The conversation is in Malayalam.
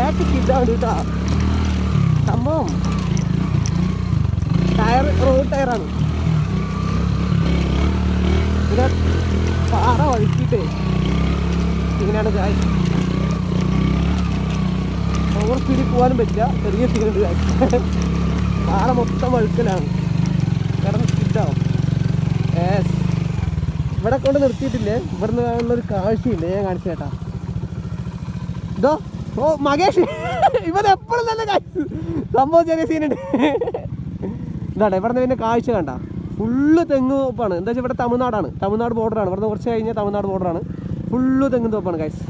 ബാക്ക് കിട്ടാണ്ട് കേട്ടാ. സംഭവം ടയർ റോഡ് ടയറാണ്. പിന്നെ പാറ വഴുക്കിയിട്ട് ഇങ്ങനെയാണ് ഗായ്സ്. ഓവർ സ്പീഡിൽ പോകാനും പറ്റില്ല, ചെറിയ സ്പീഡ് ഗായ്സ്. പാറ മൊത്തം വഴുക്കലാണ്, കിടന്ന് സ്കിഡാവും. ഇവിടെ കൊണ്ട് നിർത്തിയിട്ടില്ലേ, ഇവിടെ നിന്ന് കാണുന്നൊരു കാഴ്ചയില്ലേ, ഞാൻ കാണിച്ചു കേട്ടാ. ഇതോ ഓ മകേഷ് ഇവൻ എപ്പോഴും തന്നെ കാഴ്ച സംഭവം ചെറിയ സീനുണ്ട്. ഇതാണ് ഇവിടെ നിന്ന് പിന്നെ കാഴ്ച കണ്ട ഫുള്ള് തെങ്ങ് തോപ്പാണ്. എന്താ വെച്ചാൽ ഇവിടെ തമിഴ്നാട് ബോർഡറാണ്. ഇവിടെ നിന്ന് കുറച്ച് കഴിഞ്ഞാൽ തമിഴ്നാട് ബോർഡറാണ്. ഫുള്ള് തെങ്ങ് തോപ്പാണ് ഗൈസ്.